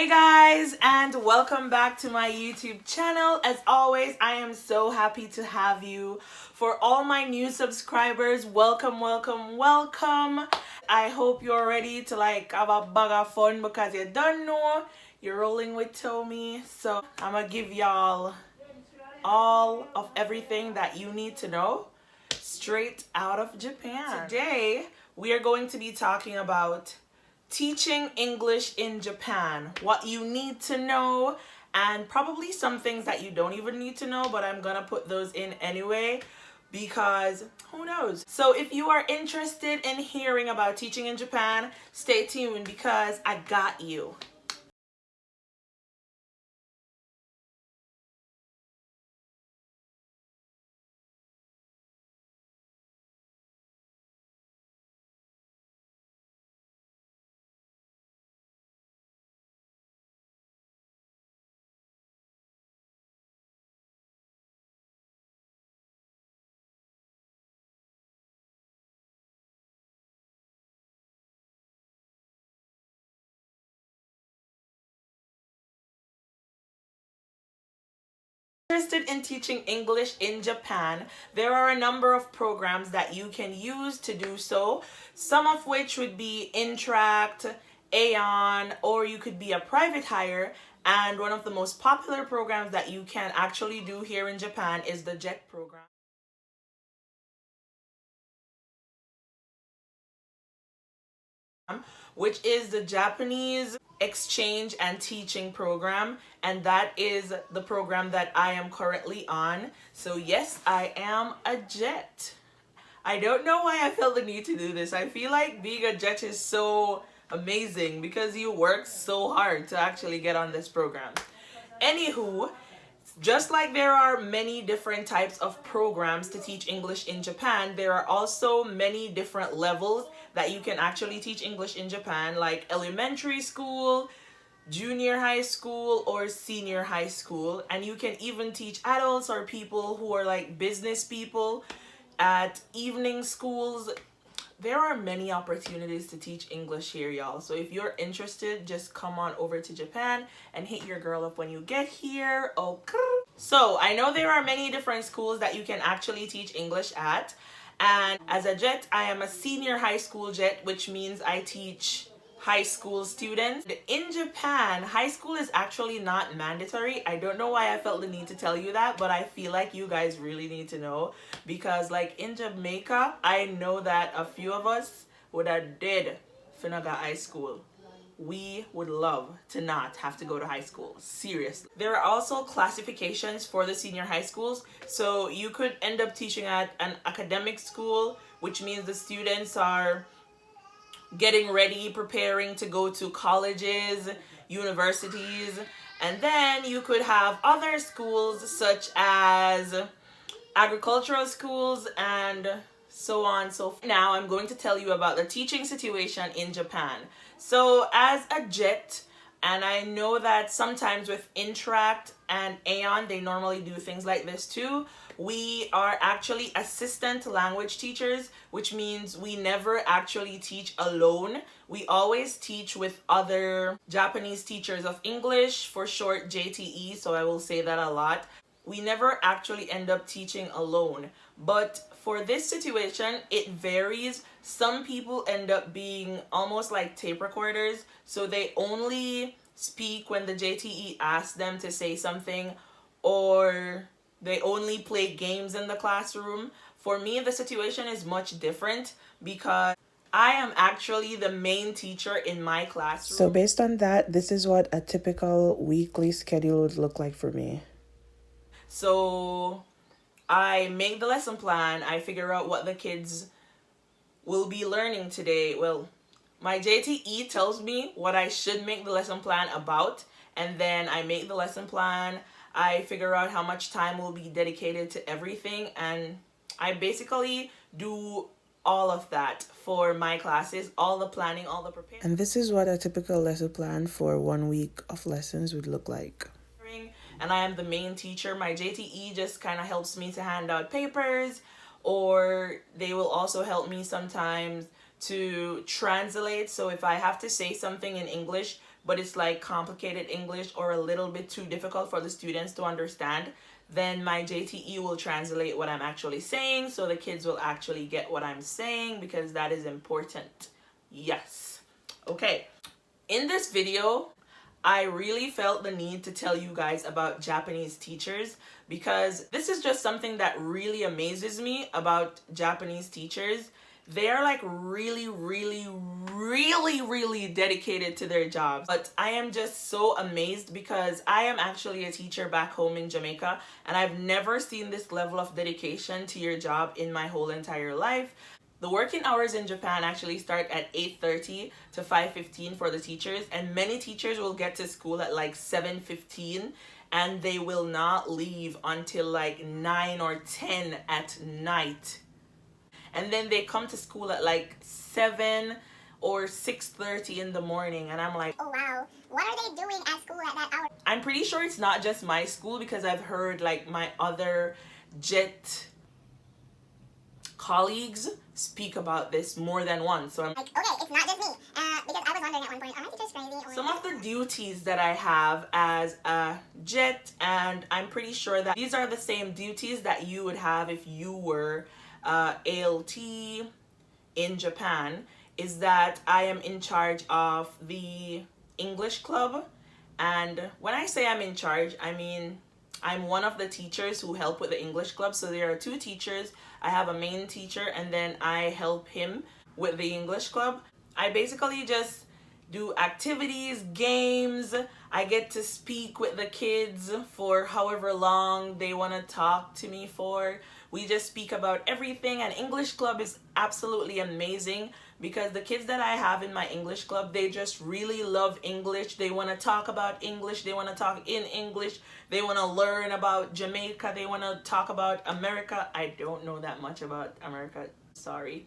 Hey guys, and welcome back to my YouTube channel. As always, I am so happy to have you. For all my new subscribers, welcome. I hope you're ready to have a bag of fun because you don't know you're rolling with Tommy. So I'm gonna give y'all all of everything that you need to know straight out of Japan. Today, we are going to be talking about teaching English in Japan, what you need to know, and probably some things that you don't even need to know, but I'm gonna put those in anyway because who knows. So if you are interested in hearing about teaching in Japan, stay tuned because I got you. Interested in teaching English in Japan, there are a number of programs that you can use to do so, some of which would be Interact, Aeon, or you could be a private hire. And one of the most popular programs that you can actually do here in Japan is the JET program, which is the Japanese exchange and teaching program, and that is the program that I am currently on. So yes, I am a JET. I don't know why I felt the need to do this. I feel like being a JET is so amazing because you work so hard to actually get on this program. Anywho, just like there are many different types of programs to teach English in Japan, there are also many different levels that you can actually teach English in Japan, like elementary school, junior high school, or senior high school. And you can even teach adults or people who are like business people at evening schools. There are many opportunities to teach English here, y'all. So if you're interested, just come on over to Japan and hit your girl up when you get here. Okay. So I know there are many different schools that you can actually teach English at. And as a JET, I am a senior high school JET, which means I teach high school students. In Japan, high school is actually not mandatory. I don't know why I felt the need to tell you that, but I feel like you guys really need to know because like in Jamaica, I know that a few of us would have did finna go high school. We would love to not have to go to high school. Seriously. There are also classifications for the senior high schools. So you could end up teaching at an academic school, which means the students are getting ready, preparing to go to colleges, universities, and then you could have other schools such as agricultural schools and so on. So now I'm going to tell you about the teaching situation in Japan. So as a JET, and I know that sometimes with Interact and Aeon, they normally do things like this too. We are actually assistant language teachers, which means we never actually teach alone. We always teach with other Japanese teachers of English, for short JTE, so I will say that a lot. We never actually end up teaching alone. But for this situation, it varies. Some people end up being almost like tape recorders, so they only speak when the JTE asks them to say something, or they only play games in the classroom. For me, the situation is much different because I am actually the main teacher in my classroom. So based on that, this is what a typical weekly schedule would look like for me. So I make the lesson plan. I figure out what the kids will be learning today. Well, my JTE tells me what I should make the lesson plan about, and then I make the lesson plan. I figure out how much time will be dedicated to everything, and I basically do all of that for my classes, all the planning, all the preparing. And this is what a typical lesson plan for 1 week of lessons would look like. And I am the main teacher. My JTE just kind of helps me to hand out papers, or they will also help me sometimes to translate. So if I have to say something in English, but it's like complicated English or a little bit too difficult for the students to understand, then my JTE will translate what I'm actually saying so the kids will actually get what I'm saying, because that is important. Yes. Okay. In this video, I really felt the need to tell you guys about Japanese teachers, because this is just something that really amazes me about Japanese teachers. They are like really, really, really, really dedicated to their jobs. But I am just so amazed because I am actually a teacher back home in Jamaica, and I've never seen this level of dedication to your job in my whole entire life. The working hours in Japan actually start at 8:30 to 5:15 for the teachers, and many teachers will get to school at like 7:15, and they will not leave until like 9 or 10 at night. And then they come to school at like 7 or 6:30 in the morning, and I'm like, oh wow, what are they doing at school at that hour? I'm pretty sure it's not just my school, because I've heard like my other JET colleagues speak about this more than once. So I'm like, okay, it's not just me. Because I was wondering at one point, are my teachers crazy? Or some of the duties that I have as a JET, and I'm pretty sure that these are the same duties that you would have if you were ALT in Japan, is that I am in charge of the English club. And when I say I'm in charge, I mean I'm one of the teachers who help with the English club. So there are two teachers. I have a main teacher, and then I help him with the English club. I basically just do activities, games. I get to speak with the kids for however long they want to talk to me for. We just speak about everything, and English club is absolutely amazing because the kids that I have in my English club, they just really love English. They want to talk about English. They want to talk in English. They want to learn about Jamaica. They want to talk about America. I don't know that much about America, sorry.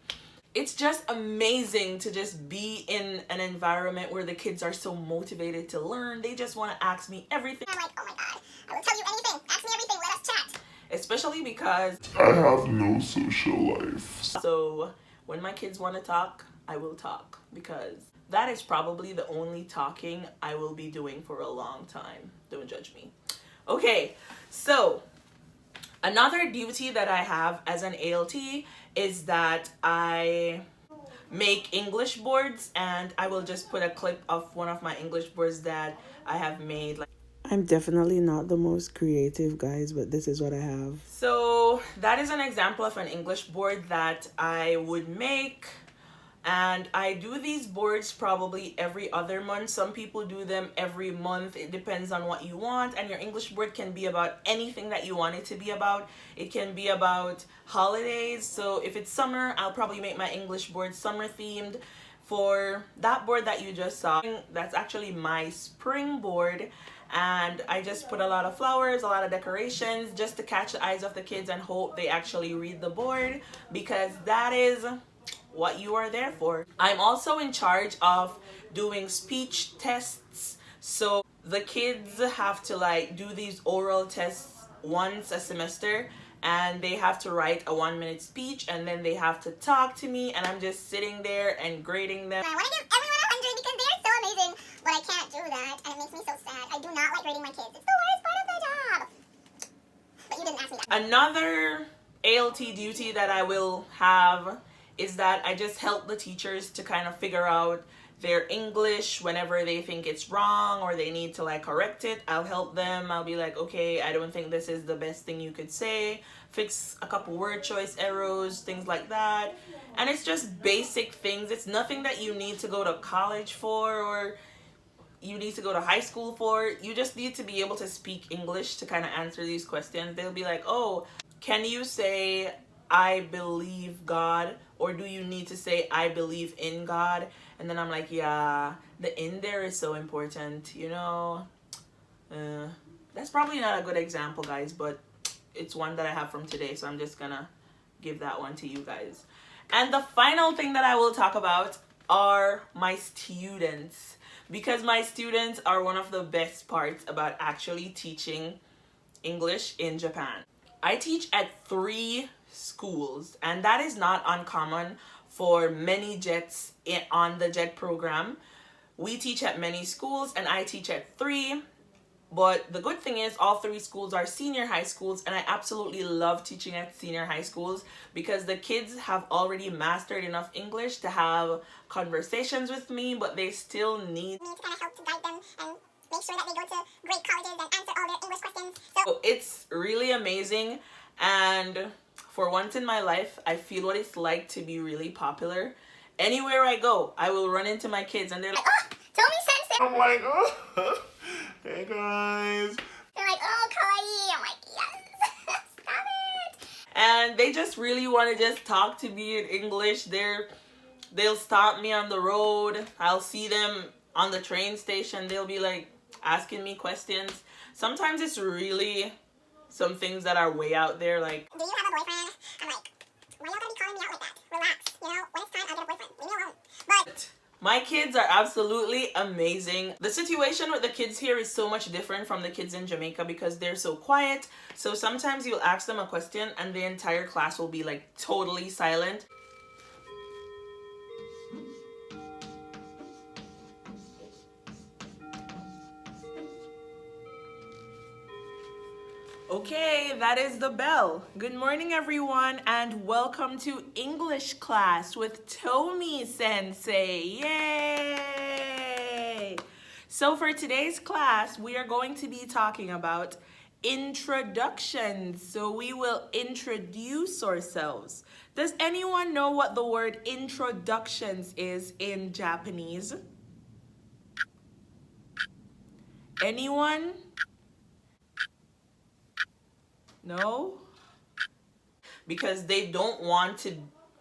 It's just amazing to just be in an environment where the kids are so motivated to learn. They just want to ask me everything. I'm like, oh my god, I will tell you anything. Ask me everything. Let us chat. Especially because I have no social life. So when my kids want to talk, I will talk, because that is probably the only talking I will be doing for a long time. Don't judge me. Okay, so another duty that I have as an ALT is that I make English boards, and I will just put a clip of one of my English boards that I have made. I'm definitely not the most creative, guys, but this is what I have. So that is an example of an English board that I would make. And I do these boards probably every other month. Some people do them every month. It depends on what you want. And your English board can be about anything that you want it to be about. It can be about holidays. So if it's summer, I'll probably make my English board summer themed. For that board that you just saw, that's actually my spring board. And I just put a lot of flowers, a lot of decorations, just to catch the eyes of the kids and hope they actually read the board, because that is what you are there for. I'm also in charge of doing speech tests. So the kids have to like do these oral tests once a semester, and they have to write a 1-minute speech, and then they have to talk to me, and I'm just sitting there and grading them. I want to give everyone 100 because they're so amazing, but I can't do that, and it makes me so sad. I do not like grading my kids. It's the worst part of the job. But you didn't ask me that. Another ALT duty that I will have is that I just help the teachers to kind of figure out their English whenever they think it's wrong or they need to like correct it. I'll help them. I'll be like, okay, I don't think this is the best thing you could say. Fix a couple word choice errors, things like that. And it's just basic things. It's nothing that you need to go to college for or you need to go to high school for. You just need to be able to speak English to kind of answer these questions. They'll be like, oh, can you say I believe God, or do you need to say I believe in God? And then I'm like, yeah, the in there is so important, you know. That's probably not a good example, guys, but it's one that I have from today, so I'm just gonna give that one to you guys. And the final thing that I will talk about are my students, because my students are one of the best parts about actually teaching English in Japan. I teach at 3 schools, and that is not uncommon for many JETs on the JET program, We teach at many schools and I teach at 3. But the good thing is all 3 schools are senior high schools, and I absolutely love teaching at senior high schools because the kids have already mastered enough English to have conversations with me, but they still need me to kind of help to guide them and make sure that they go to great colleges and answer all their English questions. So it's really amazing, and for once in my life, I feel what it's like to be really popular. Anywhere I go, I will run into my kids and they're like, Oh, Tommy Sensei. I'm like, oh, hey guys. They're like, oh, kawaii. I'm like, yes. Stop it. and they just really want to just talk to me in English. They'll stop me on the road. I'll see them on the train station. They'll be like asking me questions. Sometimes it's really some things that are way out there, like, do you have a boyfriend? I'm like, why y'all gotta be calling me out like that? Relax, you know, when it's time, I'll get a boyfriend. Leave me alone. But my kids are absolutely amazing. The situation with the kids here is so much different from the kids in Jamaica because they're so quiet. So sometimes you'll ask them a question and the entire class will be like totally silent. Okay, that is the bell. Good morning, everyone, and welcome to English class with Tomi Sensei. Yay! So for today's class, we are going to be talking about introductions. So we will introduce ourselves. Does anyone know what the word introductions is in Japanese? Anyone? No? Because they don't want to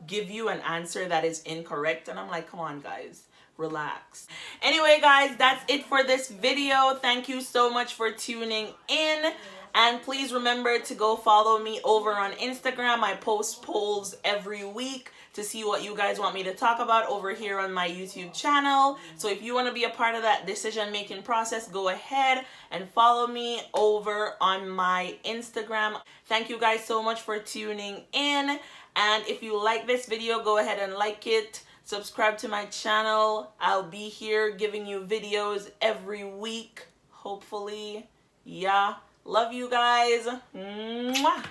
give you an answer that is incorrect. And I'm like, come on, guys, relax. Anyway, guys, that's it for this video. Thank you so much for tuning in. And please remember to go follow me over on Instagram. I post polls every week to see what you guys want me to talk about over here on my YouTube channel. So if you want to be a part of that decision-making process, go ahead and follow me over on my Instagram. Thank you guys so much for tuning in. And if you like this video, go ahead and like it. Subscribe to my channel. I'll be here giving you videos every week, hopefully. Yeah. Love you guys. Mwah.